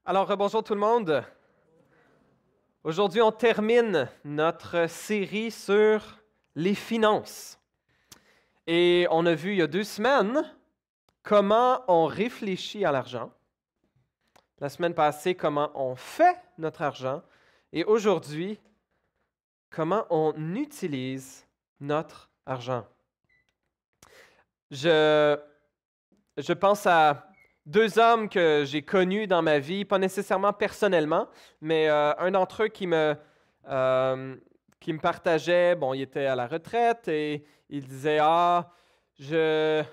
Alors, bonjour tout le monde. Aujourd'hui, on termine notre série sur les finances. Et on a vu il y a 2 semaines comment on réfléchit à l'argent. La semaine passée, comment on fait notre argent. Et aujourd'hui, comment on utilise notre argent. Je pense à 2 hommes que j'ai connus dans ma vie, pas nécessairement personnellement, mais un d'entre eux qui me partageait, bon, il était à la retraite et il disait, j'ai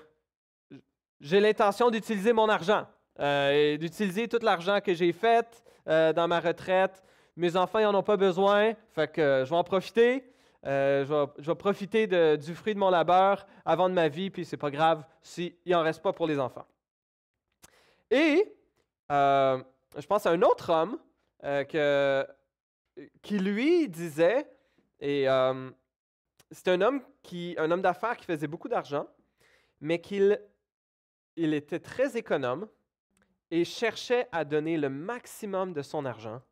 l'intention d'utiliser mon argent et d'utiliser tout l'argent que j'ai fait dans ma retraite. Mes enfants, ils n'en ont pas besoin, fait que je vais en profiter. Je vais profiter du fruit de mon labeur avant de ma vie, puis c'est pas grave s'il n'en reste pas pour les enfants. Et je pense à un autre homme qui lui disait, et c'est un homme d'affaires qui faisait beaucoup d'argent, mais il était très économe et cherchait à donner le maximum de son argent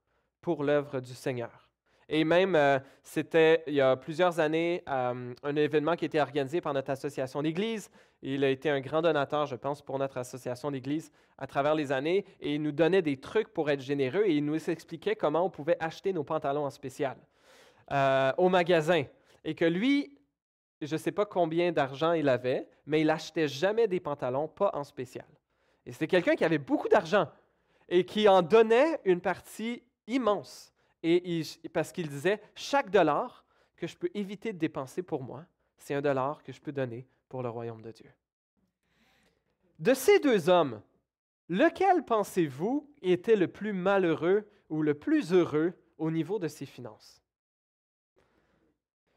pour l'œuvre du Seigneur. Et même, c'était il y a plusieurs années, un événement qui a été organisé par notre association d'Église. Il a été un grand donateur, je pense, pour notre association d'Église à travers les années. Et il nous donnait des trucs pour être généreux et il nous expliquait comment on pouvait acheter nos pantalons en spécial au magasin. Et que lui, je ne sais pas combien d'argent il avait, mais il n'achetait jamais des pantalons, pas en spécial. Et c'était quelqu'un qui avait beaucoup d'argent et qui en donnait une partie immense. Parce qu'il disait, chaque dollar que je peux éviter de dépenser pour moi, c'est un dollar que je peux donner pour le royaume de Dieu. De ces 2 hommes, lequel pensez-vous était le plus malheureux ou le plus heureux au niveau de ses finances?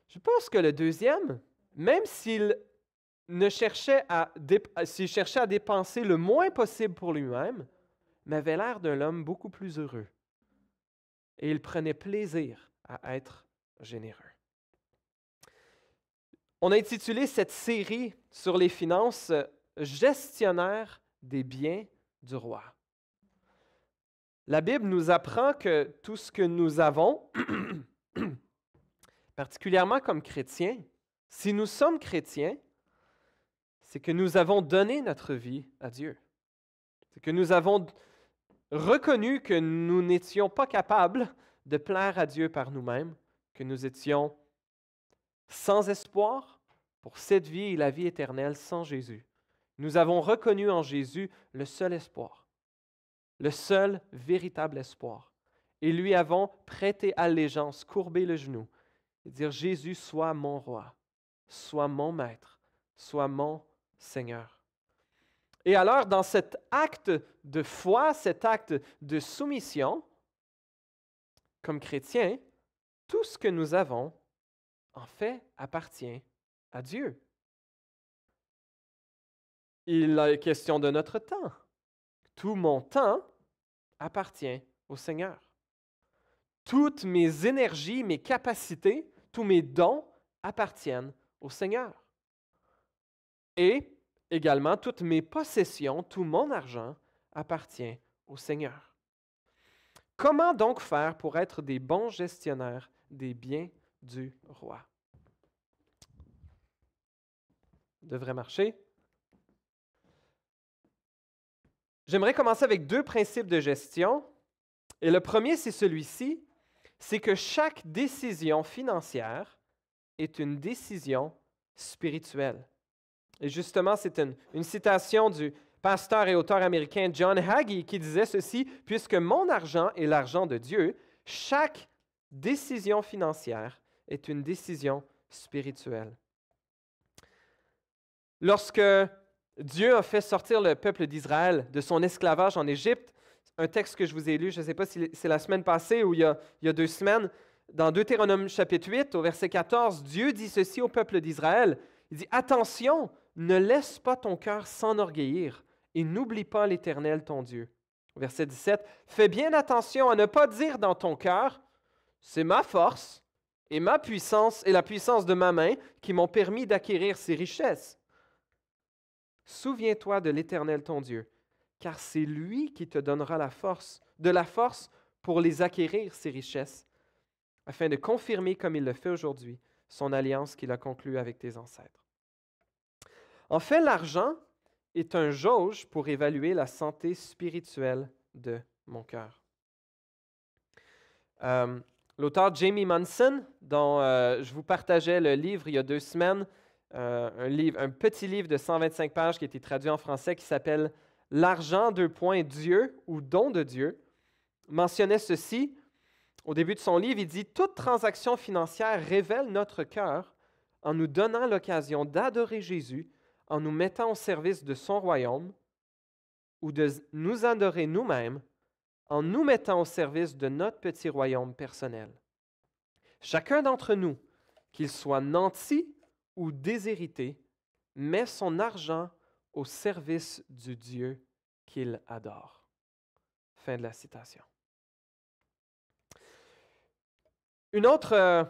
Je pense que le deuxième, même s'il cherchait à dépenser le moins possible pour lui-même, m'avait l'air d'un homme beaucoup plus heureux. Et il prenait plaisir à être généreux. On a intitulé cette série sur les finances « Gestionnaire des biens du roi ». La Bible nous apprend que tout ce que nous avons, particulièrement comme chrétiens, si nous sommes chrétiens, c'est que nous avons donné notre vie à Dieu. C'est que nous avons reconnu que nous n'étions pas capables de plaire à Dieu par nous-mêmes, que nous étions sans espoir pour cette vie et la vie éternelle sans Jésus. Nous avons reconnu en Jésus le seul espoir, le seul véritable espoir. Et lui avons prêté allégeance, courbé le genou et dire « Jésus, sois mon roi, sois mon maître, sois mon Seigneur ». Et alors, dans cet acte de foi, cet acte de soumission, comme chrétiens, tout ce que nous avons, en fait, appartient à Dieu. Il est question de notre temps. Tout mon temps appartient au Seigneur. Toutes mes énergies, mes capacités, tous mes dons appartiennent au Seigneur. Et également, toutes mes possessions, tout mon argent appartient au Seigneur. Comment donc faire pour être des bons gestionnaires des biens du roi? Devrait marcher. J'aimerais commencer avec 2 principes de gestion. Et le premier, c'est celui-ci, c'est que chaque décision financière est une décision spirituelle. Et justement, c'est une citation du pasteur et auteur américain John Hagee qui disait ceci, « Puisque mon argent est l'argent de Dieu, chaque décision financière est une décision spirituelle. » Lorsque Dieu a fait sortir le peuple d'Israël de son esclavage en Égypte, un texte que je vous ai lu, je ne sais pas si c'est la semaine passée ou il y a 2 semaines, dans Deutéronome chapitre 8, au verset 14, Dieu dit ceci au peuple d'Israël, il dit « Attention, ne laisse pas ton cœur s'enorgueillir et n'oublie pas l'Éternel ton Dieu. » Verset 17, « Fais bien attention à ne pas dire dans ton cœur, c'est ma force et ma puissance et la puissance de ma main qui m'ont permis d'acquérir ces richesses. Souviens-toi de l'Éternel ton Dieu, car c'est lui qui te donnera de la force pour les acquérir, ces richesses, afin de confirmer, comme il le fait aujourd'hui, son alliance qu'il a conclue avec tes ancêtres. En fait, l'argent est un jauge pour évaluer la santé spirituelle de mon cœur. L'auteur Jamie Munson, dont je vous partageais le livre il y a 2 semaines, un petit livre de 125 pages qui a été traduit en français qui s'appelle « L'argent, Dieu ou don de Dieu », mentionnait ceci. Au début de son livre, il dit « Toute transaction financière révèle notre cœur en nous donnant l'occasion d'adorer Jésus, en nous mettant au service de son royaume ou de nous adorer nous-mêmes, en nous mettant au service de notre petit royaume personnel. Chacun d'entre nous, qu'il soit nanti ou déshérité, met son argent au service du Dieu qu'il adore. » Fin de la citation. Une autre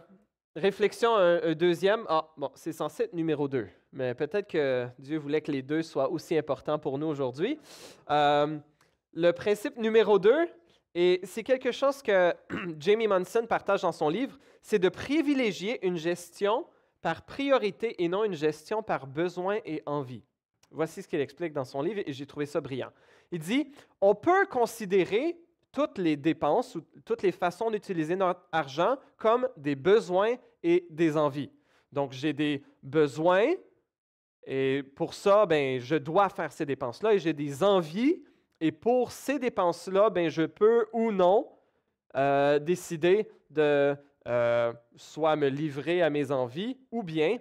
réflexion, un deuxième. C'est censé être numéro 2, mais peut-être que Dieu voulait que les 2 soient aussi importants pour nous aujourd'hui. Le principe numéro 2, et c'est quelque chose que Jamie Munson partage dans son livre, c'est de privilégier une gestion par priorité et non une gestion par besoin et envie. Voici ce qu'il explique dans son livre et j'ai trouvé ça brillant. Il dit, on peut considérer toutes les dépenses ou toutes les façons d'utiliser notre argent comme des besoins et des envies. Donc, j'ai des besoins et pour ça, je dois faire ces dépenses-là et j'ai des envies et pour ces dépenses-là, je peux ou non décider de soit me livrer à mes envies ou bien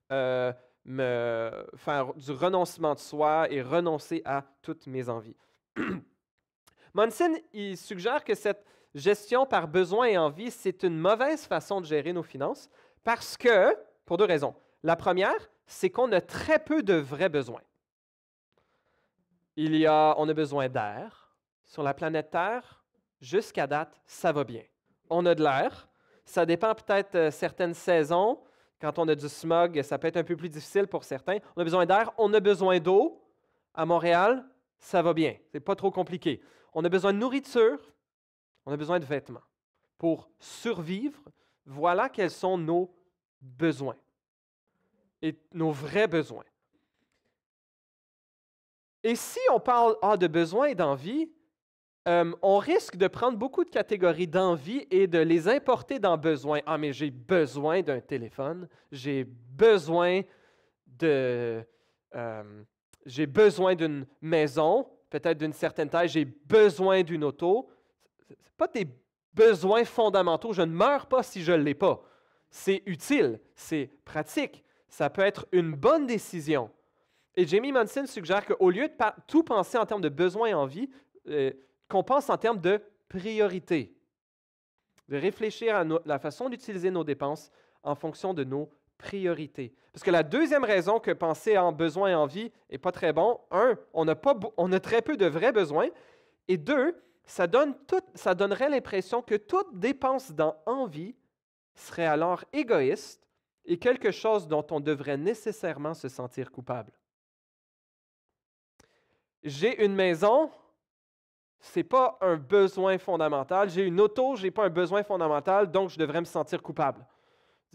me faire du renoncement de soi et renoncer à toutes mes envies. Munson, il suggère que cette gestion par besoin et envie, c'est une mauvaise façon de gérer nos finances parce que, pour 2 raisons. La première, c'est qu'on a très peu de vrais besoins. On a besoin d'air. Sur la planète Terre, jusqu'à date, ça va bien. On a de l'air. Ça dépend peut-être certaines saisons. Quand on a du smog, ça peut être un peu plus difficile pour certains. On a besoin d'air. On a besoin d'eau. À Montréal, ça va bien. C'est pas trop compliqué. On a besoin de nourriture, on a besoin de vêtements. Pour survivre, voilà quels sont nos besoins et nos vrais besoins. Et si on parle de besoins et d'envie, on risque de prendre beaucoup de catégories d'envie et de les importer dans besoin. Ah, mais j'ai besoin d'un téléphone, j'ai besoin d'une maison, peut-être d'une certaine taille, j'ai besoin d'une auto. Ce n'est pas des besoins fondamentaux. Je ne meurs pas si je ne l'ai pas. C'est utile, c'est pratique. Ça peut être une bonne décision. Et Jamie Munson suggère qu'au lieu de tout penser en termes de besoins et envie, qu'on pense en termes de priorité. De réfléchir à la façon d'utiliser nos dépenses en fonction de nos priorités. Parce que la deuxième raison que penser en besoin et envie n'est pas très bon, 1, on a très peu de vrais besoins, et 2, ça donnerait l'impression que toute dépense dans envie serait alors égoïste et quelque chose dont on devrait nécessairement se sentir coupable. J'ai une maison, ce n'est pas un besoin fondamental. J'ai une auto, je n'ai pas un besoin fondamental, donc je devrais me sentir coupable.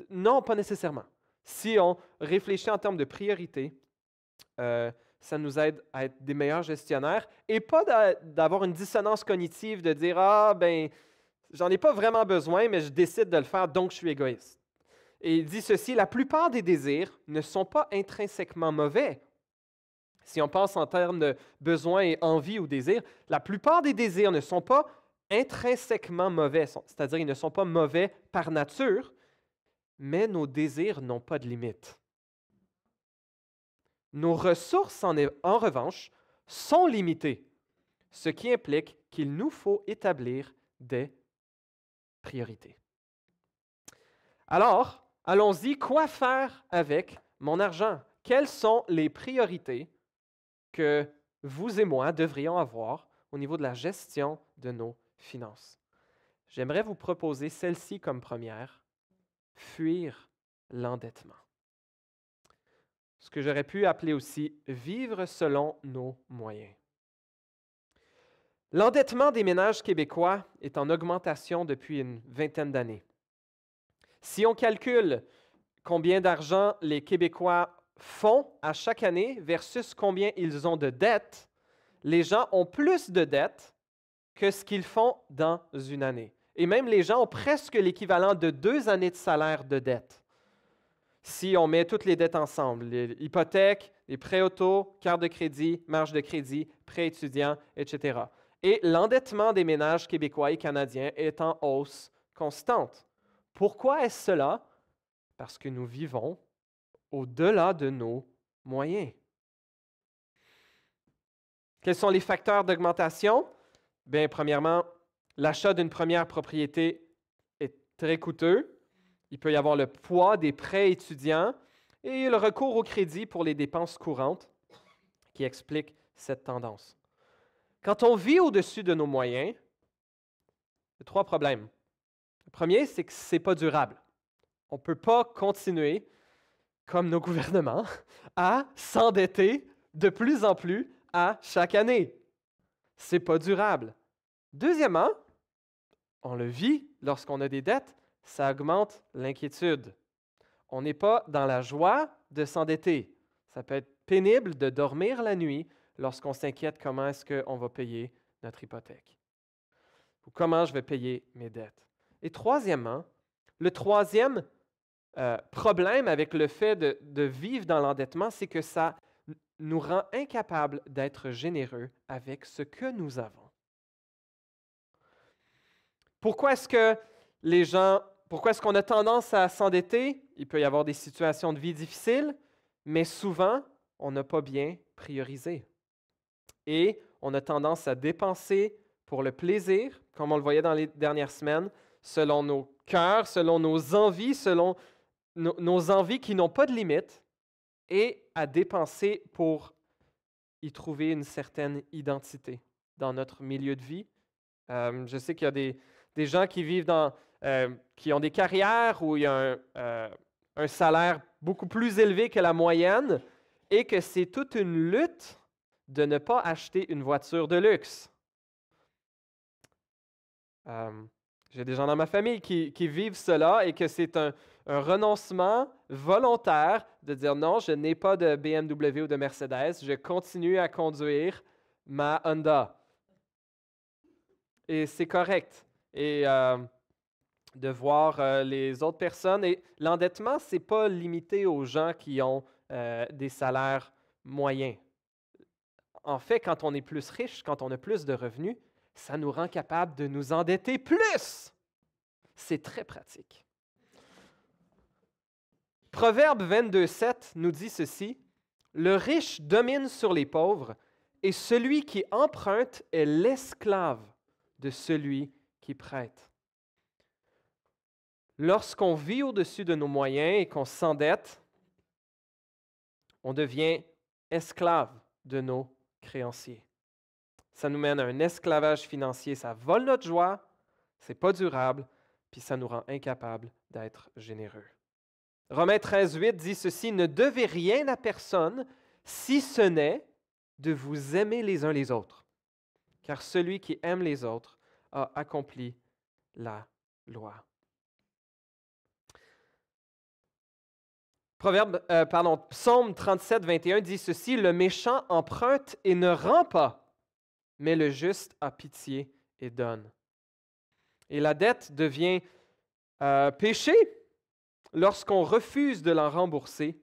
Non, pas nécessairement. Si on réfléchit en termes de priorité, ça nous aide à être des meilleurs gestionnaires et pas d'avoir une dissonance cognitive de dire « Ah, j'en ai pas vraiment besoin, mais je décide de le faire, donc je suis égoïste. » Et il dit ceci, « La plupart des désirs ne sont pas intrinsèquement mauvais. » Si on pense en termes de besoins et envie ou désirs, la plupart des désirs ne sont pas intrinsèquement mauvais, c'est-à-dire ils ne sont pas mauvais par nature, mais nos désirs n'ont pas de limite. Nos ressources, en revanche, sont limitées, ce qui implique qu'il nous faut établir des priorités. Alors, allons-y, quoi faire avec mon argent? Quelles sont les priorités que vous et moi devrions avoir au niveau de la gestion de nos finances? J'aimerais vous proposer celle-ci comme première, fuir l'endettement. Ce que j'aurais pu appeler aussi vivre selon nos moyens. L'endettement des ménages québécois est en augmentation depuis une vingtaine d'années. Si on calcule combien d'argent les Québécois font à chaque année versus combien ils ont de dettes, les gens ont plus de dettes que ce qu'ils font dans une année. Et même les gens ont presque l'équivalent de 2 années de salaire de dette. Si on met toutes les dettes ensemble, les hypothèques, les prêts auto, carte de crédit, marge de crédit, prêts étudiants, etc. Et l'endettement des ménages québécois et canadiens est en hausse constante. Pourquoi est-ce cela? Parce que nous vivons au-delà de nos moyens. Quels sont les facteurs d'augmentation? Bien, premièrement, l'achat d'une première propriété est très coûteux. Il peut y avoir le poids des prêts étudiants et le recours au crédit pour les dépenses courantes qui expliquent cette tendance. Quand on vit au-dessus de nos moyens, il y a 3 problèmes. Le premier, c'est que ce n'est pas durable. On ne peut pas continuer, comme nos gouvernements, à s'endetter de plus en plus à chaque année. Ce n'est pas durable. Deuxièmement, on le vit lorsqu'on a des dettes, ça augmente l'inquiétude. On n'est pas dans la joie de s'endetter. Ça peut être pénible de dormir la nuit lorsqu'on s'inquiète comment est-ce qu'on va payer notre hypothèque ou comment je vais payer mes dettes. Et troisièmement, le troisième problème avec le fait de vivre dans l'endettement, c'est que ça nous rend incapables d'être généreux avec ce que nous avons. Pourquoi est-ce qu'on a tendance à s'endetter? Il peut y avoir des situations de vie difficiles, mais souvent, on n'a pas bien priorisé. Et on a tendance à dépenser pour le plaisir, comme on le voyait dans les dernières semaines, selon nos cœurs, selon nos envies, selon nos envies qui n'ont pas de limite, et à dépenser pour y trouver une certaine identité dans notre milieu de vie. Je sais qu'il y a des gens qui vivent qui ont des carrières où il y a un salaire beaucoup plus élevé que la moyenne et que c'est toute une lutte de ne pas acheter une voiture de luxe. J'ai des gens dans ma famille qui vivent cela et que c'est un renoncement volontaire de dire non, je n'ai pas de BMW ou de Mercedes, je continue à conduire ma Honda. Et c'est correct. Et de voir les autres personnes. Et l'endettement, ce n'est pas limité aux gens qui ont des salaires moyens. En fait, quand on est plus riche, quand on a plus de revenus, ça nous rend capable de nous endetter plus. C'est très pratique. Proverbe 22:7 nous dit ceci: « Le riche domine sur les pauvres, et celui qui emprunte est l'esclave de celui qui prête. » Lorsqu'on vit au-dessus de nos moyens et qu'on s'endette, on devient esclave de nos créanciers. Ça nous mène à un esclavage financier, ça vole notre joie, c'est pas durable, puis ça nous rend incapables d'être généreux. Romains 13:8 dit ceci: « Ne devez rien à personne, si ce n'est de vous aimer les uns les autres, car celui qui aime les autres a accompli la loi. » Psaume 37:21 dit ceci: « Le méchant emprunte et ne rend pas, mais le juste a pitié et donne. » Et la dette devient péché lorsqu'on refuse de l'en rembourser.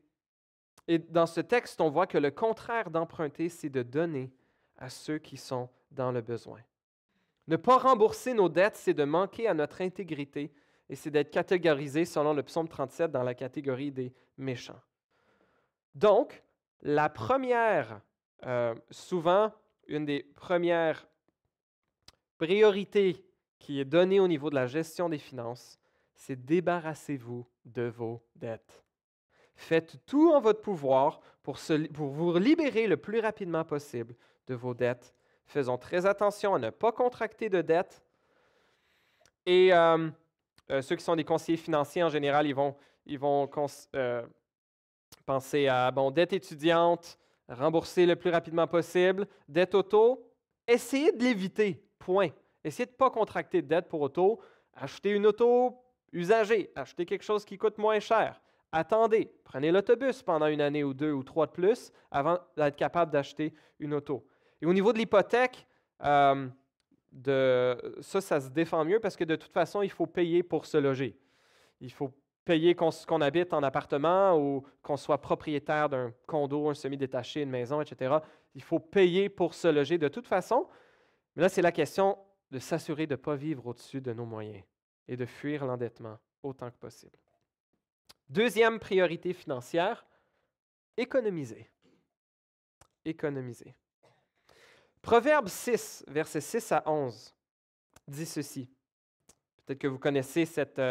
Et dans ce texte, on voit que le contraire d'emprunter, c'est de donner à ceux qui sont dans le besoin. Ne pas rembourser nos dettes, c'est de manquer à notre intégrité et c'est d'être catégorisé, selon le psaume 37, dans la catégorie des méchants. Donc, la première, souvent, une des premières priorités qui est donnée au niveau de la gestion des finances, c'est débarrassez-vous de vos dettes. Faites tout en votre pouvoir pour vous libérer le plus rapidement possible de vos dettes. Faisons très attention à ne pas contracter de dettes. Et ceux qui sont des conseillers financiers, en général, ils vont penser à dette étudiante, rembourser le plus rapidement possible, dette auto, essayez de l'éviter, point. Essayez de ne pas contracter de dette pour auto. Achetez une auto usagée. Achetez quelque chose qui coûte moins cher. Attendez. Prenez l'autobus pendant une année ou 2 ou 3 de plus avant d'être capable d'acheter une auto. Et au niveau de l'hypothèque, ça se défend mieux parce que de toute façon, il faut payer pour se loger. Il faut payer qu'on habite en appartement ou qu'on soit propriétaire d'un condo, un semi-détaché, une maison, etc. Il faut payer pour se loger de toute façon. Mais là, c'est la question de s'assurer de ne pas vivre au-dessus de nos moyens et de fuir l'endettement autant que possible. Deuxième priorité financière, économiser. Économiser. Proverbe 6, versets 6 à 11, dit ceci. Peut-être que vous connaissez cette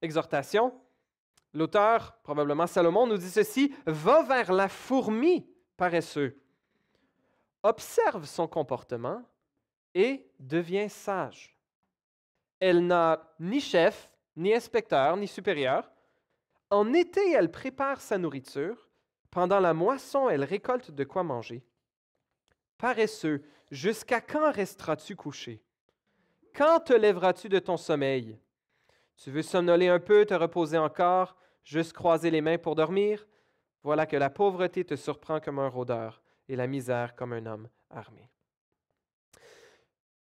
exhortation. L'auteur, probablement Salomon, nous dit ceci: « Va vers la fourmi paresseux, observe son comportement et deviens sage. Elle n'a ni chef, ni inspecteur, ni supérieur. En été, elle prépare sa nourriture. Pendant la moisson, elle récolte de quoi manger. Paresseux, jusqu'à quand resteras-tu couché? Quand te lèveras-tu de ton sommeil? Tu veux somnoler un peu, te reposer encore, juste croiser les mains pour dormir? Voilà que la pauvreté te surprend comme un rôdeur et la misère comme un homme armé. »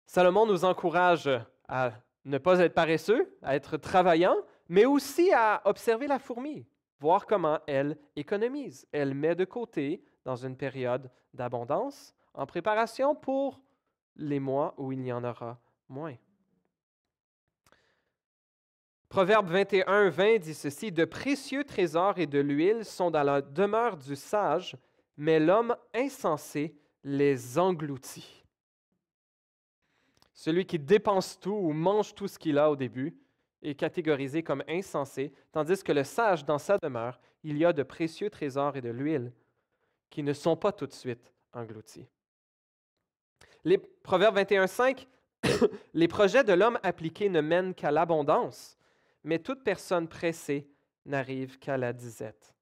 Salomon nous encourage à ne pas être paresseux, à être travaillant, mais aussi à observer la fourmi, voir comment elle économise. Elle met de côté dans une période d'abondance en préparation pour les mois où il y en aura moins. Proverbe 21, 20 dit ceci: « De précieux trésors et de l'huile sont dans la demeure du sage, mais l'homme insensé les engloutit. » Celui qui dépense tout ou mange tout ce qu'il a au début est catégorisé comme insensé, tandis que le sage, dans sa demeure, il y a de précieux trésors et de l'huile qui ne sont pas tout de suite engloutis. Les Proverbes 21, 5, « Les projets de l'homme appliqué ne mènent qu'à l'abondance, mais toute personne pressée n'arrive qu'à la disette. »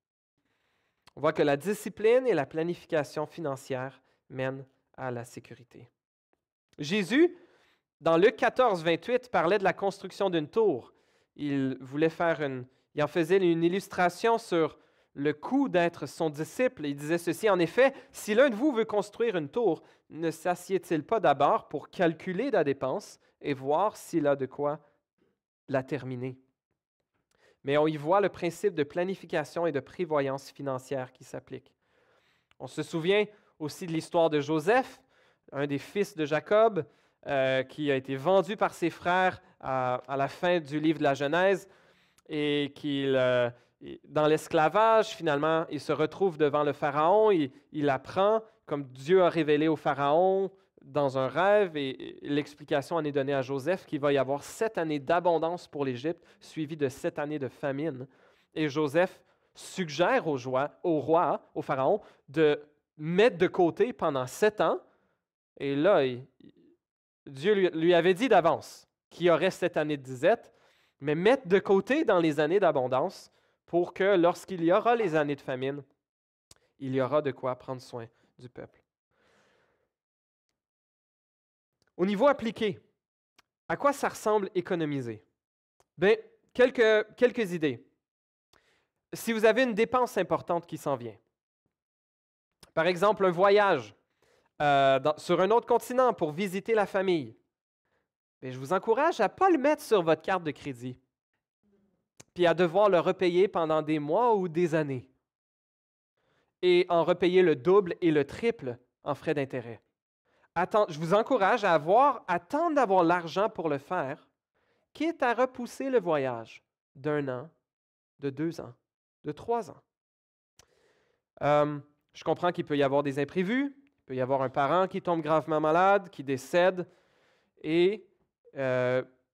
On voit que la discipline et la planification financière mènent à la sécurité. Jésus, dans Luc 14, 28, parlait de la construction d'une tour. Il en faisait une illustration sur le coût d'être son disciple. Il disait ceci: « En effet, si l'un de vous veut construire une tour, ne s'assied-il pas d'abord pour calculer la dépense et voir s'il a de quoi la terminer? » Mais on y voit le principe de planification et de prévoyance financière qui s'applique. On se souvient aussi de l'histoire de Joseph, un des fils de Jacob, qui a été vendu par ses frères à la fin du livre de la Genèse et dans l'esclavage, finalement, il se retrouve devant le Pharaon, il apprend, comme Dieu a révélé au Pharaon dans un rêve, et l'explication en est donnée à Joseph, qu'il va y avoir 7 années d'abondance pour l'Égypte, suivies de 7 années de famine. Et Joseph suggère au Pharaon, de mettre de côté pendant 7 ans, et là, Dieu lui avait dit d'avance qu'il y aurait 7 années de disette, mais mettre de côté dans les années d'abondance pour que lorsqu'il y aura les années de famine, il y aura de quoi prendre soin du peuple. Au niveau appliqué, à quoi ça ressemble économiser? Bien, quelques idées. Si vous avez une dépense importante qui s'en vient, par exemple un voyage sur un autre continent pour visiter la famille, bien, je vous encourage à ne pas le mettre sur votre carte de crédit, puis à devoir le repayer pendant des mois ou des années, et en repayer le double et le triple en frais d'intérêt. Je vous encourage à attendre d'avoir l'argent pour le faire, quitte à repousser le voyage d'1 an, de 2 ans, de 3 ans. Je comprends qu'il peut y avoir des imprévus, il peut y avoir un parent qui tombe gravement malade, qui décède, et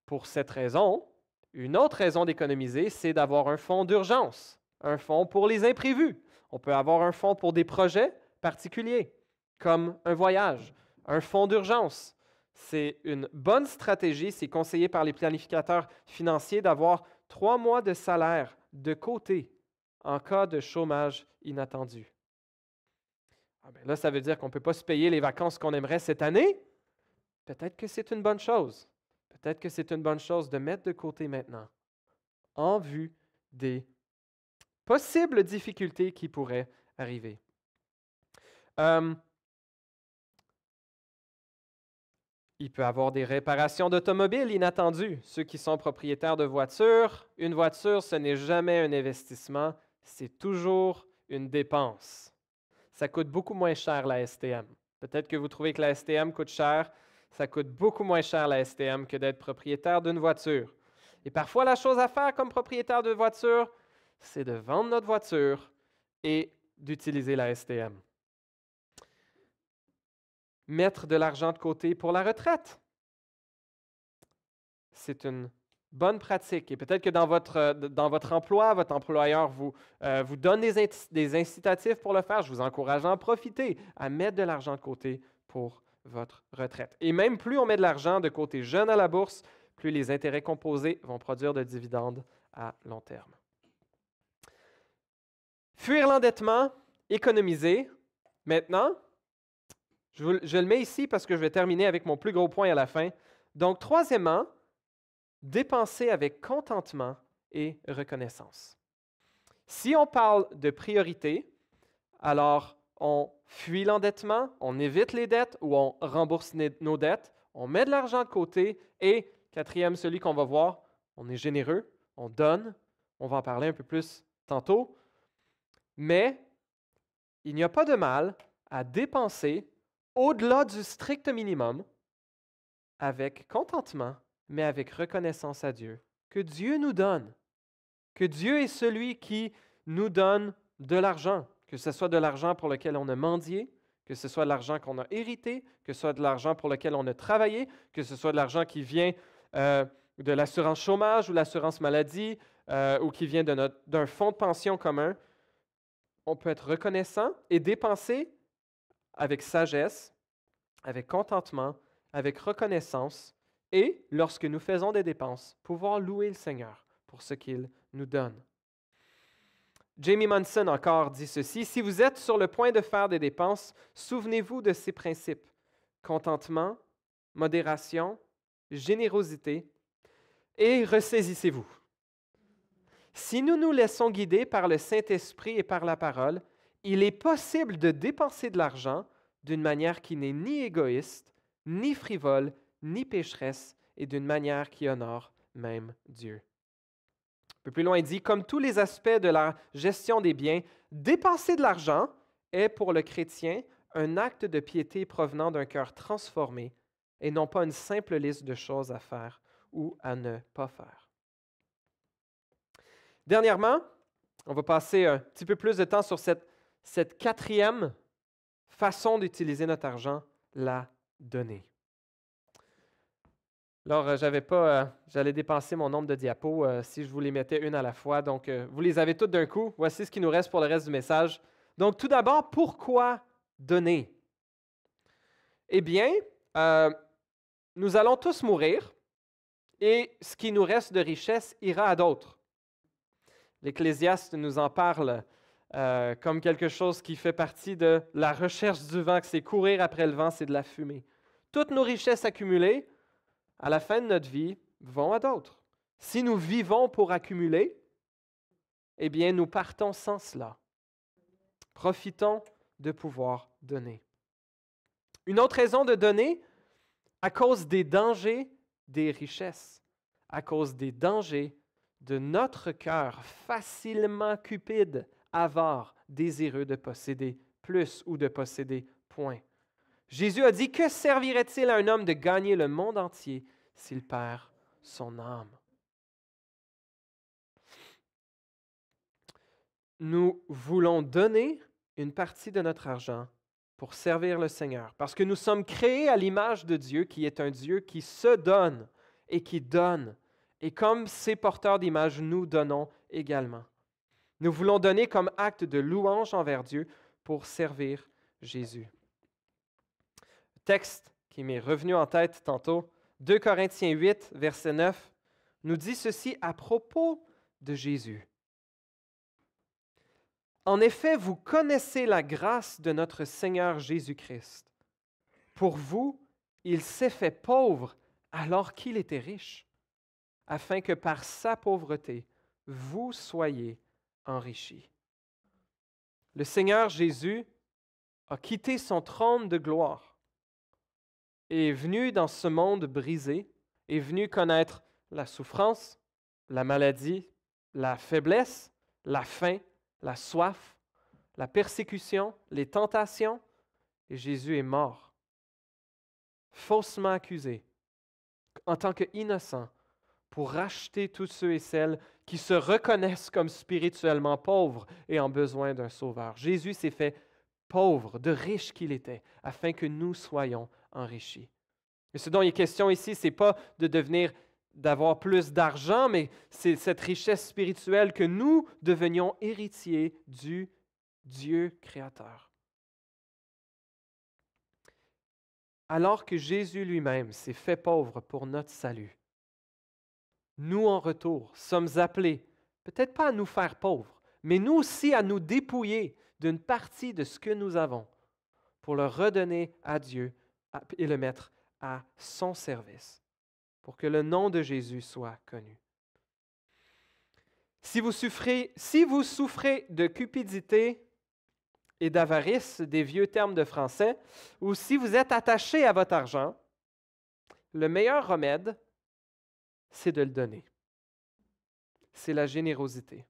pour cette raison, une autre raison d'économiser, c'est d'avoir un fonds d'urgence, un fonds pour les imprévus. On peut avoir un fonds pour des projets particuliers, comme un voyage, un fonds d'urgence. C'est une bonne stratégie, c'est conseillé par les planificateurs financiers d'avoir 3 mois de salaire de côté en cas de chômage inattendu. Ah ben là, ça veut dire qu'on ne peut pas se payer les vacances qu'on aimerait cette année. Peut-être que c'est une bonne chose. Peut-être que c'est une bonne chose de mettre de côté maintenant en vue des possibles difficultés qui pourraient arriver. Il peut y avoir des réparations d'automobiles inattendues. Ceux qui sont propriétaires de voitures, une voiture, ce n'est jamais un investissement, c'est toujours une dépense. Ça coûte beaucoup moins cher la STM. Peut-être que vous trouvez que la STM coûte cher. Ça coûte beaucoup moins cher la STM que d'être propriétaire d'une voiture. Et parfois, la chose à faire comme propriétaire de voiture, c'est de vendre notre voiture et d'utiliser la STM. Mettre de l'argent de côté pour la retraite. C'est une bonne pratique. Et peut-être que dans votre emploi, votre employeur vous donne des incitatifs pour le faire. Je vous encourage à en profiter, à mettre de l'argent de côté pour votre retraite. Et même plus on met de l'argent de côté jeune à la bourse, plus les intérêts composés vont produire de dividendes à long terme. Fuir l'endettement, économiser. Maintenant, je le mets ici parce que je vais terminer avec mon plus gros point à la fin. Donc, troisièmement, dépenser avec contentement et reconnaissance. Si on parle de priorité, alors on fuit l'endettement, on évite les dettes ou on rembourse nos dettes, on met de l'argent de côté et, quatrième, celui qu'on va voir, on est généreux, on donne, on va en parler un peu plus tantôt, mais il n'y a pas de mal à dépenser au-delà du strict minimum avec contentement, mais avec reconnaissance à Dieu, que Dieu nous donne, que Dieu est celui qui nous donne de l'argent, que ce soit de l'argent pour lequel on a mendié, que ce soit de l'argent qu'on a hérité, que ce soit de l'argent pour lequel on a travaillé, que ce soit de l'argent qui vient de l'assurance chômage ou l'assurance maladie ou qui vient d'un fonds de pension commun. On peut être reconnaissant et dépenser avec sagesse, avec contentement, avec reconnaissance et, lorsque nous faisons des dépenses, pouvoir louer le Seigneur pour ce qu'il nous donne. Jamie Munson encore dit ceci, « Si vous êtes sur le point de faire des dépenses, souvenez-vous de ces principes. Contentement, modération, générosité et ressaisissez-vous. Si nous nous laissons guider par le Saint-Esprit et par la parole, il est possible de dépenser de l'argent d'une manière qui n'est ni égoïste, ni frivole, ni pécheresse, et d'une manière qui honore même Dieu. » Un peu plus loin, il dit, comme tous les aspects de la gestion des biens, dépenser de l'argent est pour le chrétien un acte de piété provenant d'un cœur transformé et non pas une simple liste de choses à faire ou à ne pas faire. Dernièrement, on va passer un petit peu plus de temps sur cette quatrième façon d'utiliser notre argent, la donner. Alors, j'allais dépenser mon nombre de diapos si je vous les mettais une à la fois. Donc, vous les avez toutes d'un coup. Voici ce qui nous reste pour le reste du message. Donc, tout d'abord, pourquoi donner? Eh bien, nous allons tous mourir et ce qui nous reste de richesse ira à d'autres. L'Ecclésiaste nous en parle comme quelque chose qui fait partie de la recherche du vent, que c'est courir après le vent, c'est de la fumée. Toutes nos richesses accumulées, à la fin de notre vie, vont à d'autres. Si nous vivons pour accumuler, eh bien, nous partons sans cela. Profitons de pouvoir donner. Une autre raison de donner, à cause des dangers des richesses, à cause des dangers de notre cœur facilement cupide, avare, désireux de posséder plus ou de posséder point. Jésus a dit, que servirait-il à un homme de gagner le monde entier s'il perd son âme? Nous voulons donner une partie de notre argent pour servir le Seigneur, parce que nous sommes créés à l'image de Dieu, qui est un Dieu qui se donne et qui donne. Et comme ces porteurs d'image, nous donnons également. Nous voulons donner comme acte de louange envers Dieu pour servir Jésus. Texte qui m'est revenu en tête tantôt, 2 Corinthiens 8, verset 9, nous dit ceci à propos de Jésus. En effet, vous connaissez la grâce de notre Seigneur Jésus-Christ. Pour vous, il s'est fait pauvre alors qu'il était riche, afin que par sa pauvreté, vous soyez enrichis. Le Seigneur Jésus a quitté son trône de gloire et est venu dans ce monde brisé, est venu connaître la souffrance, la maladie, la faiblesse, la faim, la soif, la persécution, les tentations, et Jésus est mort, faussement accusé, en tant qu'innocent, pour racheter tous ceux et celles qui se reconnaissent comme spirituellement pauvres et en besoin d'un sauveur. Jésus s'est fait pauvre, de riche qu'il était, afin que nous soyons enrichis. Et ce dont il est question ici, ce n'est pas d'avoir plus d'argent, mais c'est cette richesse spirituelle que nous devenions héritiers du Dieu créateur. Alors que Jésus lui-même s'est fait pauvre pour notre salut, nous en retour sommes appelés, peut-être pas à nous faire pauvres, mais nous aussi à nous dépouiller d'une partie de ce que nous avons pour le redonner à Dieu et le mettre à son service, pour que le nom de Jésus soit connu. Si vous souffrez de cupidité et d'avarice, des vieux termes de français, ou si vous êtes attaché à votre argent, le meilleur remède, c'est de le donner. C'est la générosité.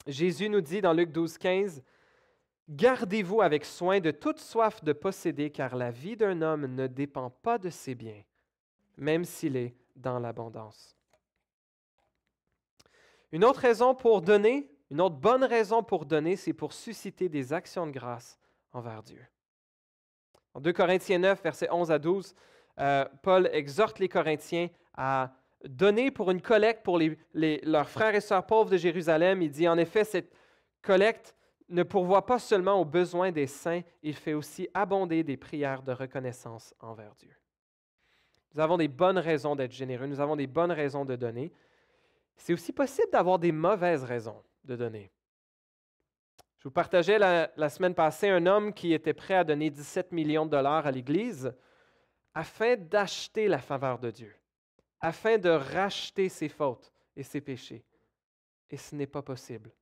Jésus nous dit dans Luc 12, 15, « Gardez-vous avec soin de toute soif de posséder, car la vie d'un homme ne dépend pas de ses biens, même s'il est dans l'abondance. » Une autre raison pour donner, une autre bonne raison pour donner, c'est pour susciter des actions de grâce envers Dieu. En 2 Corinthiens 9, versets 11 à 12, Paul exhorte les Corinthiens à donner pour une collecte pour leurs frères et sœurs pauvres de Jérusalem. Il dit, en effet, cette collecte ne pourvoit pas seulement aux besoins des saints, il fait aussi abonder des prières de reconnaissance envers Dieu. Nous avons des bonnes raisons d'être généreux, nous avons des bonnes raisons de donner. C'est aussi possible d'avoir des mauvaises raisons de donner. Je vous partageais la semaine passée un homme qui était prêt à donner 17 millions de dollars à l'Église afin d'acheter la faveur de Dieu, afin de racheter ses fautes et ses péchés. Et ce n'est pas possible.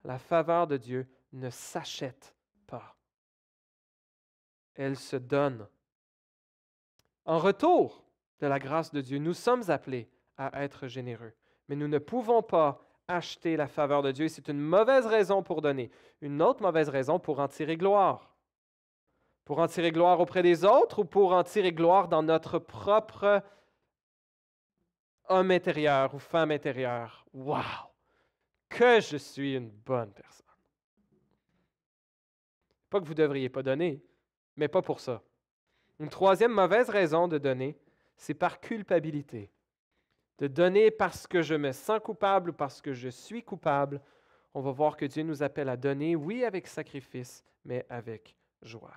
La faveur de Dieu ne s'achète pas. Elle se donne. En retour de la grâce de Dieu, nous sommes appelés à être généreux. Mais nous ne pouvons pas acheter la faveur de Dieu. C'est une mauvaise raison pour donner. Une autre mauvaise raison pour en tirer gloire. Pour en tirer gloire auprès des autres ou pour en tirer gloire dans notre propre homme intérieur ou femme intérieure. Wow! Que je suis une bonne personne. Pas que vous ne devriez pas donner, mais pas pour ça. Une troisième mauvaise raison de donner, c'est par culpabilité. De donner parce que je me sens coupable ou parce que je suis coupable. On va voir que Dieu nous appelle à donner, oui, avec sacrifice, mais avec joie.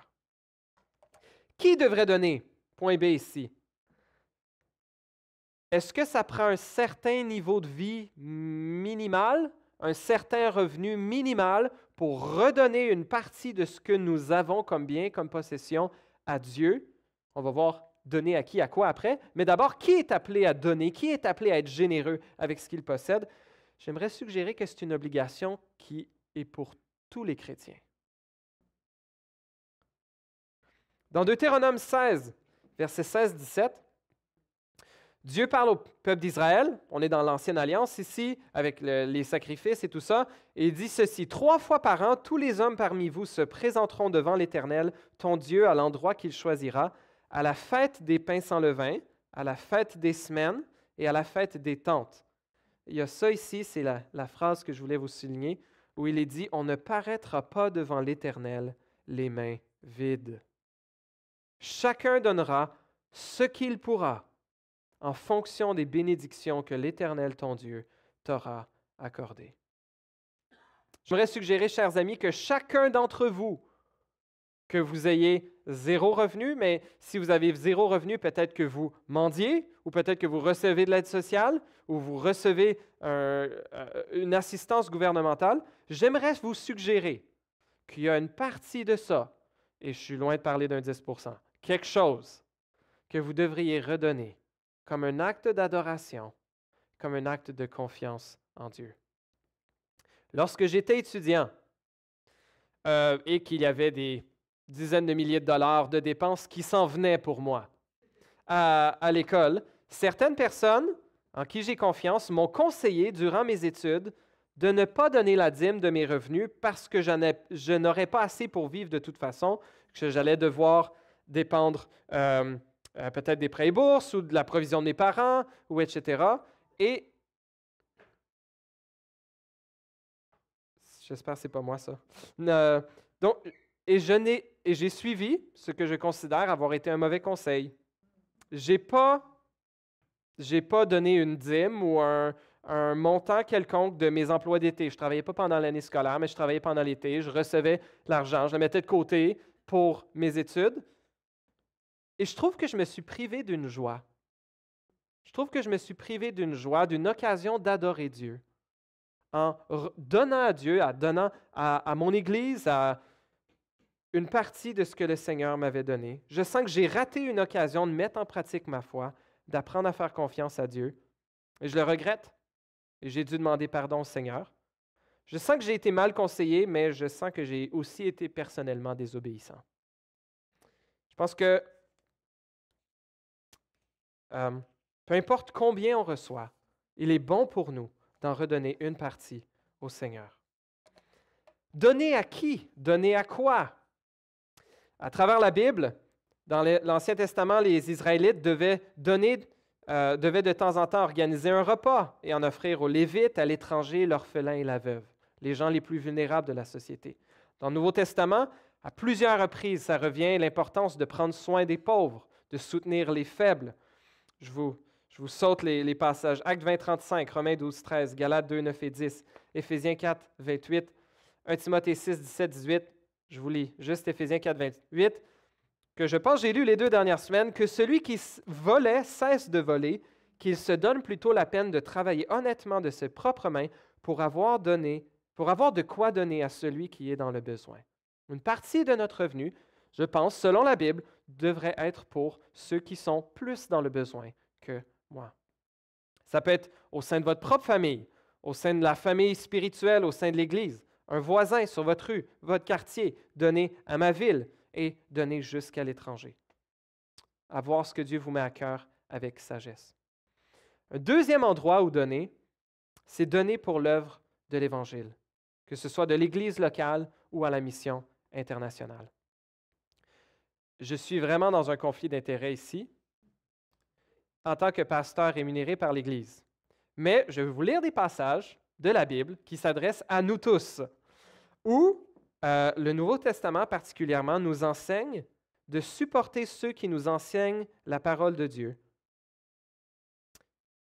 Qui devrait donner? Point B ici. Est-ce que ça prend un certain niveau de vie minimal, un certain revenu minimal pour redonner une partie de ce que nous avons comme bien, comme possession à Dieu? On va voir donner à qui, à quoi après. Mais d'abord, qui est appelé à donner? Qui est appelé à être généreux avec ce qu'il possède? J'aimerais suggérer que c'est une obligation qui est pour tous les chrétiens. Dans Deutéronome 16, versets 16-17, Dieu parle au peuple d'Israël. On est dans l'Ancienne Alliance ici, avec les sacrifices et tout ça. Et il dit ceci, « 3 fois par an, tous les hommes parmi vous se présenteront devant l'Éternel, ton Dieu, à l'endroit qu'il choisira, à la fête des pains sans levain, à la fête des semaines et à la fête des tentes. » Il y a ça ici, c'est la phrase que je voulais vous souligner, où il est dit, « On ne paraîtra pas devant l'Éternel les mains vides. Chacun donnera ce qu'il pourra en fonction des bénédictions que l'Éternel, ton Dieu, t'aura accordées. » J'aimerais suggérer, chers amis, que chacun d'entre vous, que vous ayez zéro revenu, mais si vous avez zéro revenu, peut-être que vous mendiez, ou peut-être que vous recevez de l'aide sociale, ou vous recevez une assistance gouvernementale. J'aimerais vous suggérer qu'il y a une partie de ça, et je suis loin de parler d'un 10%, quelque chose que vous devriez redonner comme un acte d'adoration, comme un acte de confiance en Dieu. Lorsque j'étais étudiant et qu'il y avait des dizaines de milliers de dollars de dépenses qui s'en venaient pour moi à l'école, certaines personnes en qui j'ai confiance m'ont conseillé durant mes études de ne pas donner la dîme de mes revenus parce que je n'aurais pas assez pour vivre de toute façon, que j'allais devoir dépendre peut-être des prêts et bourses ou de la provision de mes parents, ou etc. Et j'espère que ce n'est pas moi ça. J'ai suivi ce que je considère avoir été un mauvais conseil. J'ai pas donné une dîme ou un montant quelconque de mes emplois d'été. Je ne travaillais pas pendant l'année scolaire, mais je travaillais pendant l'été. Je recevais l'argent, je le mettais de côté pour mes études. Et je trouve que je me suis privé d'une joie. Je trouve que je me suis privé d'une joie, d'une occasion d'adorer Dieu. En donnant à Dieu, en donnant à mon Église, à une partie de ce que le Seigneur m'avait donné. Je sens que j'ai raté une occasion de mettre en pratique ma foi, d'apprendre à faire confiance à Dieu. Et je le regrette. Et j'ai dû demander pardon au Seigneur. Je sens que j'ai été mal conseillé, mais je sens que j'ai aussi été personnellement désobéissant. Je pense que peu importe combien on reçoit, il est bon pour nous d'en redonner une partie au Seigneur. Donner à qui? Donner à quoi? À travers la Bible, dans l'Ancien Testament, les Israélites devaient de temps en temps organiser un repas et en offrir aux Lévites, à l'étranger, l'orphelin et la veuve, les gens les plus vulnérables de la société. Dans le Nouveau Testament, à plusieurs reprises, ça revient l'importance de prendre soin des pauvres, de soutenir les faibles. Je vous saute les passages. Actes 20, 35, Romains 12, 13, Galates 2, 9 et 10, Éphésiens 4, 28, 1 Timothée 6, 17, 18. Je vous lis juste Éphésiens 4, 28, que je pense, j'ai lu les 2 dernières semaines, que celui qui volait cesse de voler, qu'il se donne plutôt la peine de travailler honnêtement de ses propres mains pour avoir de quoi donner à celui qui est dans le besoin. Une partie de notre revenu, je pense, selon la Bible, devrait être pour ceux qui sont plus dans le besoin que moi. Ça peut être au sein de votre propre famille, au sein de la famille spirituelle, au sein de l'Église, un voisin sur votre rue, votre quartier, donner à ma ville et donner jusqu'à l'étranger. À voir ce que Dieu vous met à cœur avec sagesse. Un deuxième endroit où donner, c'est donner pour l'œuvre de l'Évangile, que ce soit de l'Église locale ou à la mission internationale. Je suis vraiment dans un conflit d'intérêts ici, en tant que pasteur rémunéré par l'Église. Mais je vais vous lire des passages de la Bible qui s'adressent à nous tous, où le Nouveau Testament particulièrement nous enseigne de supporter ceux qui nous enseignent la parole de Dieu.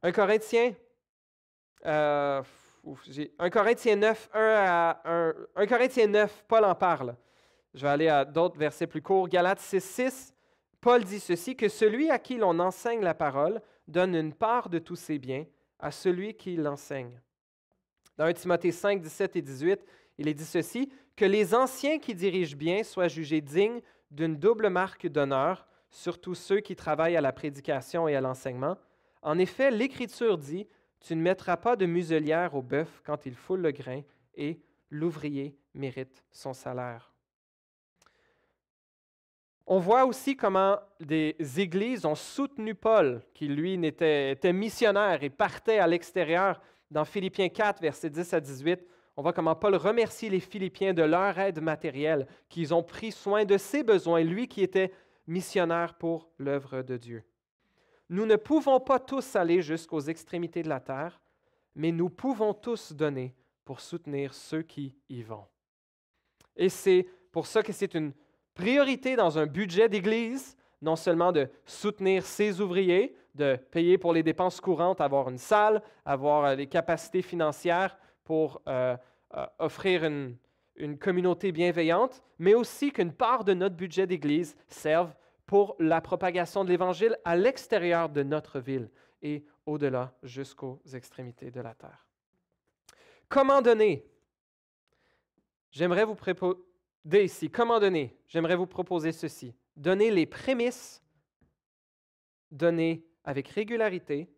1 Corinthiens 9, 1 Corinthiens 9, Paul en parle. Je vais aller à d'autres versets plus courts. Galates 6, 6, Paul dit ceci, que celui à qui l'on enseigne la parole donne une part de tous ses biens à celui qui l'enseigne. Dans 1 Timothée 5, 17 et 18, il est dit ceci, que les anciens qui dirigent bien soient jugés dignes d'une double marque d'honneur, surtout ceux qui travaillent à la prédication et à l'enseignement. En effet, l'Écriture dit, tu ne mettras pas de muselière au bœuf quand il foule le grain, et l'ouvrier mérite son salaire. On voit aussi comment des églises ont soutenu Paul, qui lui était missionnaire et partait à l'extérieur. Dans Philippiens 4, versets 10 à 18, on voit comment Paul remercie les Philippiens de leur aide matérielle, qu'ils ont pris soin de ses besoins, lui qui était missionnaire pour l'œuvre de Dieu. Nous ne pouvons pas tous aller jusqu'aux extrémités de la terre, mais nous pouvons tous donner pour soutenir ceux qui y vont. Et c'est pour ça que c'est une priorité dans un budget d'Église, non seulement de soutenir ses ouvriers, de payer pour les dépenses courantes, avoir une salle, avoir les capacités financières pour offrir une une communauté bienveillante, mais aussi qu'une part de notre budget d'Église serve pour la propagation de l'Évangile à l'extérieur de notre ville et au-delà, jusqu'aux extrémités de la terre. Comment donner? J'aimerais vous proposer ici. Comment donner? J'aimerais vous proposer ceci. Donner les prémices, donner avec régularité,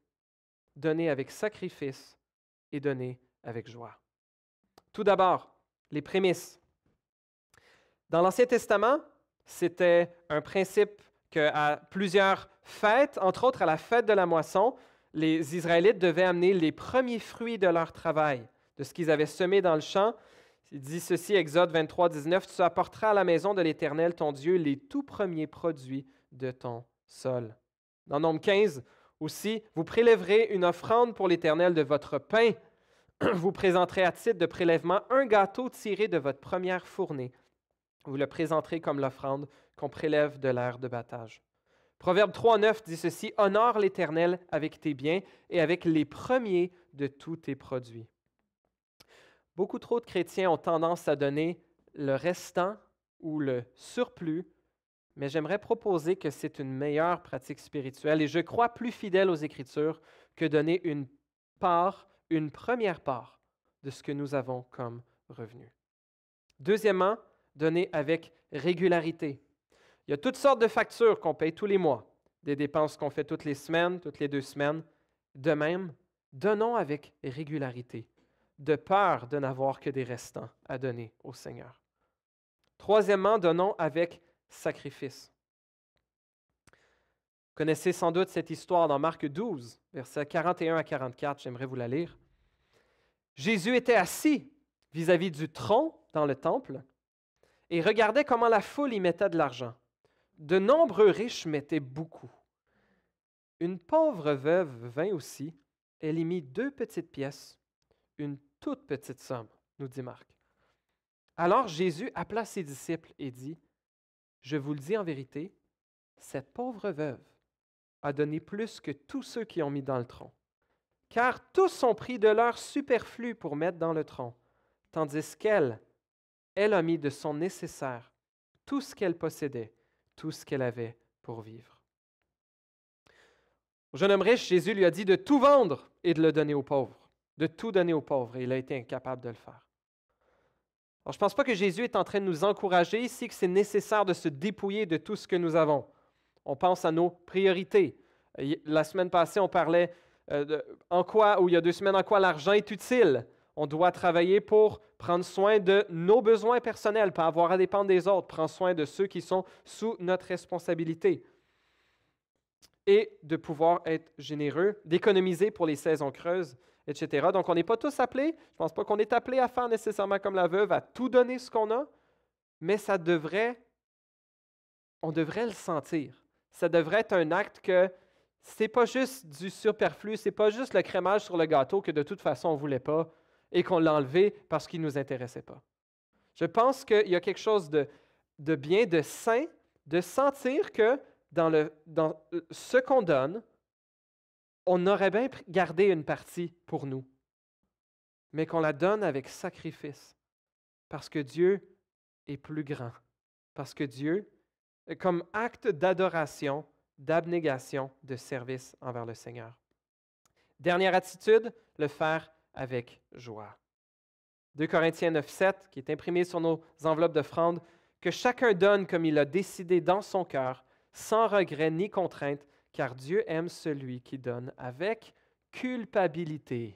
donner avec sacrifice et donner avec joie. Tout d'abord, les prémices. Dans l'Ancien Testament, c'était un principe qu'à plusieurs fêtes, entre autres à la fête de la moisson, les Israélites devaient amener les premiers fruits de leur travail, de ce qu'ils avaient semé dans le champ. Il dit ceci, Exode 23, 19, « Tu apporteras à la maison de l'Éternel, ton Dieu, les tout premiers produits de ton sol. » Dans Nombre 15 aussi, « Vous prélèverez une offrande pour l'Éternel de votre pain. Vous présenterez à titre de prélèvement un gâteau tiré de votre première fournée. Vous le présenterez comme l'offrande qu'on prélève de l'aire de battage. » Proverbe 3, 9 dit ceci, « Honore l'Éternel avec tes biens et avec les premiers de tous tes produits. » Beaucoup trop de chrétiens ont tendance à donner le restant ou le surplus, mais j'aimerais proposer que c'est une meilleure pratique spirituelle et je crois plus fidèle aux Écritures que donner une part, une première part de ce que nous avons comme revenu. Deuxièmement, donner avec régularité. Il y a toutes sortes de factures qu'on paye tous les mois, des dépenses qu'on fait toutes les semaines, toutes les 2 semaines. De même, donnons avec régularité, de peur de n'avoir que des restants à donner au Seigneur. Troisièmement, donnons avec sacrifice. Vous connaissez sans doute cette histoire dans Marc 12, versets 41 à 44, j'aimerais vous la lire. Jésus était assis vis-à-vis du tronc dans le temple et regardait comment la foule y mettait de l'argent. De nombreux riches mettaient beaucoup. Une pauvre veuve vint aussi, elle y mit 2 petites pièces, une toute petite somme, nous dit Marc. Alors Jésus appela ses disciples et dit, « Je vous le dis en vérité, cette pauvre veuve a donné plus que tous ceux qui ont mis dans le tronc, car tous ont pris de leur superflu pour mettre dans le tronc, tandis qu'elle, elle a mis de son nécessaire, tout ce qu'elle possédait, tout ce qu'elle avait pour vivre. » Au jeune homme riche, Jésus lui a dit de tout vendre et de le donner aux pauvres, de tout donner aux pauvres, et il a été incapable de le faire. Alors, je ne pense pas que Jésus est en train de nous encourager ici que c'est nécessaire de se dépouiller de tout ce que nous avons. On pense à nos priorités. La semaine passée, on parlait ou il y a 2 semaines, en quoi l'argent est utile. On doit travailler pour prendre soin de nos besoins personnels, pas avoir à dépendre des autres, prendre soin de ceux qui sont sous notre responsabilité. Et de pouvoir être généreux, d'économiser pour les saisons creuses, etc. Donc, on n'est pas tous appelés, je ne pense pas qu'on est appelé à faire nécessairement comme la veuve, à tout donner ce qu'on a, mais on devrait le sentir. Ça devrait être un acte que ce n'est pas juste du superflu, ce n'est pas juste le crémage sur le gâteau que de toute façon on ne voulait pas et qu'on l'a enlevé parce qu'il ne nous intéressait pas. Je pense qu'il y a quelque chose de bien, de sain, de sentir que dans ce qu'on donne, on aurait bien gardé une partie pour nous, mais qu'on la donne avec sacrifice, parce que Dieu est plus grand, parce que Dieu, comme acte d'adoration, d'abnégation, de service envers le Seigneur. Dernière attitude, le faire avec joie. 2 Corinthiens 9, 7, qui est imprimé sur nos enveloppes d'offrande, que chacun donne comme il a décidé dans son cœur, sans regret ni contrainte, car Dieu aime celui qui donne avec culpabilité,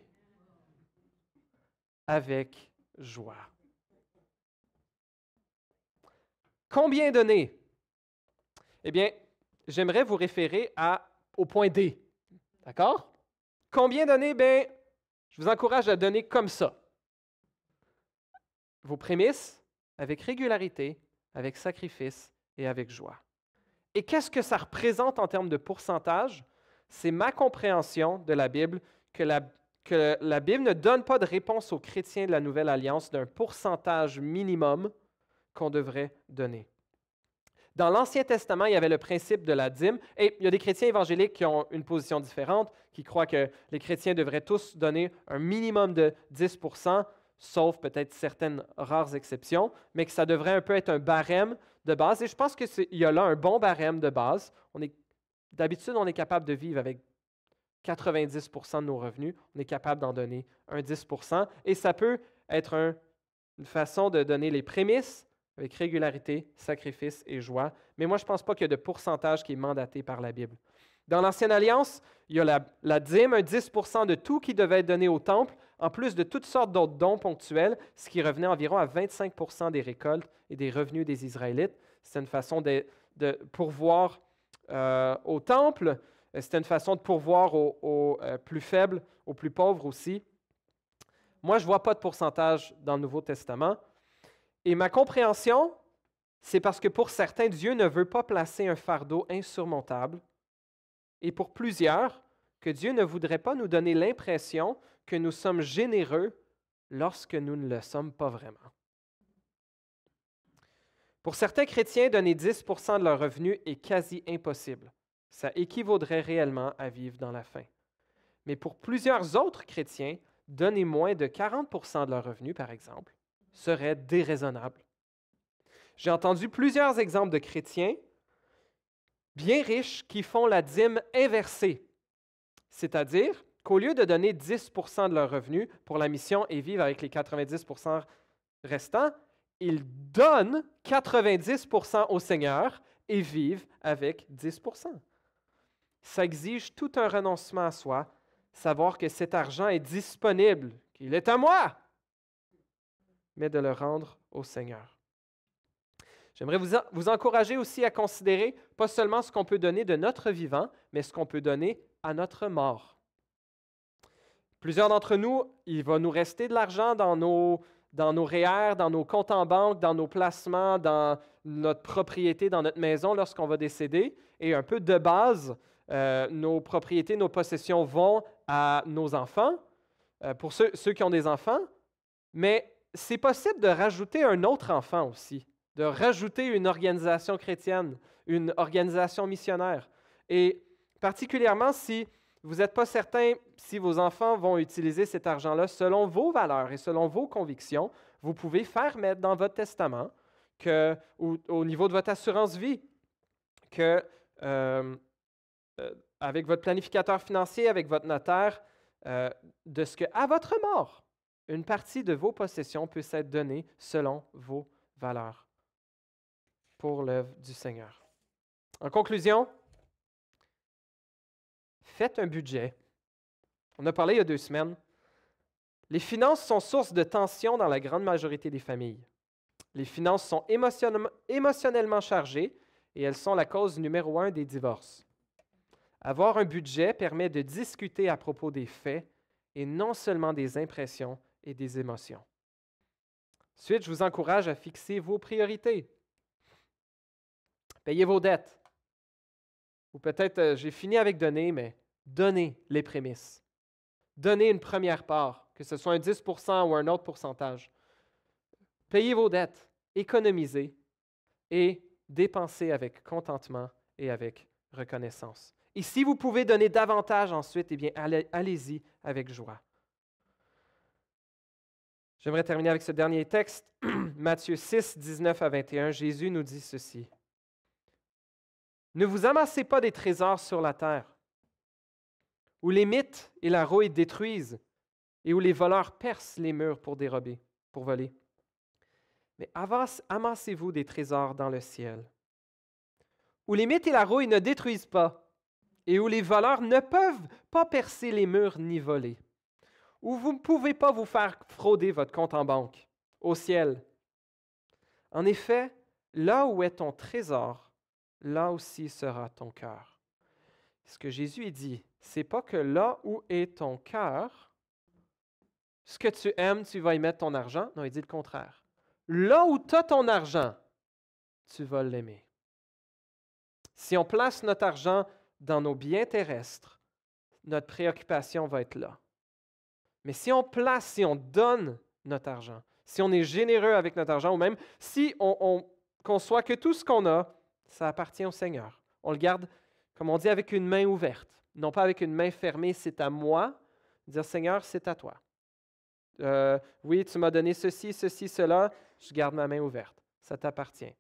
avec joie. Combien donner? Eh bien, j'aimerais vous référer au point D. D'accord? Combien donner? Bien, je vous encourage à donner comme ça. Vos prémices, avec régularité, avec sacrifice et avec joie. Et qu'est-ce que ça représente en termes de pourcentage? C'est ma compréhension de la Bible que la Bible ne donne pas de réponse aux chrétiens de la Nouvelle Alliance d'un pourcentage minimum qu'on devrait donner. Dans l'Ancien Testament, il y avait le principe de la dîme, et il y a des chrétiens évangéliques qui ont une position différente, qui croient que les chrétiens devraient tous donner un minimum de 10 %. sauf peut-être certaines rares exceptions, mais que ça devrait un peu être un barème de base. Et je pense qu'il y a là un bon barème de base. D'habitude, on est capable de vivre avec 90 de nos revenus. On est capable d'en donner un 10 et ça peut être une façon de donner les prémices avec régularité, sacrifice et joie. Mais moi, je ne pense pas qu'il y a de pourcentage qui est mandaté par la Bible. Dans l'Ancienne Alliance, il y a la dîme, un 10 de tout qui devait être donné au temple, en plus de toutes sortes d'autres dons ponctuels, ce qui revenait environ à 25 des récoltes et des revenus des Israélites. C'est une façon de pourvoir au temple, c'était une façon de pourvoir aux plus faibles, aux plus pauvres aussi. Moi, je ne vois pas de pourcentage dans le Nouveau Testament. Et ma compréhension, c'est parce que pour certains, Dieu ne veut pas placer un fardeau insurmontable. Et pour plusieurs, que Dieu ne voudrait pas nous donner l'impression que nous sommes généreux lorsque nous ne le sommes pas vraiment. Pour certains chrétiens, donner 10 de leur revenu est quasi impossible. Ça équivaudrait réellement à vivre dans la faim. Mais pour plusieurs autres chrétiens, donner moins de 40 de leur revenu, par exemple, serait déraisonnable. J'ai entendu plusieurs exemples de chrétiens bien riches qui font la dîme inversée, c'est-à-dire qu'au lieu de donner 10 de leur revenu pour la mission et vivre avec les 90 restants, ils donnent 90 au Seigneur et vivent avec 10 Ça exige tout un renoncement à soi, savoir que cet argent est disponible, qu'il est à moi, mais de le rendre au Seigneur. J'aimerais vous encourager aussi à considérer pas seulement ce qu'on peut donner de notre vivant, mais ce qu'on peut donner à notre mort. Plusieurs d'entre nous, il va nous rester de l'argent dans nos REER, dans nos comptes en banque, dans nos placements, dans notre propriété, dans notre maison lorsqu'on va décéder. Et un peu de base, nos propriétés, nos possessions vont à nos enfants, pour ceux qui ont des enfants. Mais c'est possible de rajouter un autre enfant aussi, de rajouter une organisation chrétienne, une organisation missionnaire. Et particulièrement si vous n'êtes pas certain si vos enfants vont utiliser cet argent-là selon vos valeurs et selon vos convictions, vous pouvez faire mettre dans votre testament au niveau de votre assurance vie que avec votre planificateur financier, avec votre notaire, de ce qu'à votre mort, une partie de vos possessions puisse être donnée selon vos valeurs pour l'œuvre du Seigneur. En conclusion, faites un budget. On a parlé il y a 2 semaines. Les finances sont source de tension dans la grande majorité des familles. Les finances sont émotionnellement chargées et elles sont la cause numéro 1 des divorces. Avoir un budget permet de discuter à propos des faits et non seulement des impressions et des émotions. Ensuite, je vous encourage à fixer vos priorités. Payez vos dettes. Ou peut-être, j'ai fini avec donner, mais donnez les prémices. Donnez une première part, que ce soit un 10 ou un autre pourcentage. Payez vos dettes, économisez et dépensez avec contentement et avec reconnaissance. Et si vous pouvez donner davantage ensuite, eh bien, allez-y avec joie. J'aimerais terminer avec ce dernier texte, Matthieu 6, 19 à 21. Jésus nous dit ceci. Ne vous amassez pas des trésors sur la terre, où les mythes et la rouille détruisent, et où les voleurs percent les murs pour dérober, pour voler. Mais amassez-vous des trésors dans le ciel, où les mythes et la rouille ne détruisent pas, et où les voleurs ne peuvent pas percer les murs ni voler, où vous ne pouvez pas vous faire frauder votre compte en banque, au ciel. En effet, là où est ton trésor, là aussi sera ton cœur. Ce que Jésus dit, c'est pas que là où est ton cœur, ce que tu aimes, tu vas y mettre ton argent. Non, il dit le contraire. Là où tu as ton argent, tu vas l'aimer. Si on place notre argent dans nos biens terrestres, notre préoccupation va être là. Mais si on donne notre argent, si on est généreux avec notre argent, ou même si on conçoit que tout ce qu'on a, ça appartient au Seigneur. On le garde, comme on dit, avec une main ouverte, non pas avec une main fermée, c'est à moi. Dire, Seigneur, c'est à toi. Oui, tu m'as donné ceci, ceci, cela, je garde ma main ouverte. Ça t'appartient.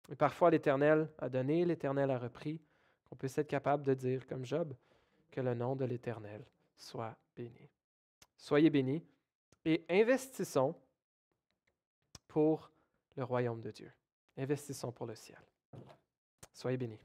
Et parfois, l'Éternel a donné, l'Éternel a repris, qu'on puisse être capable de dire, comme Job, que le nom de l'Éternel soit béni. Soyez bénis et investissons pour le royaume de Dieu. Investissons pour le ciel. Soyez bénis.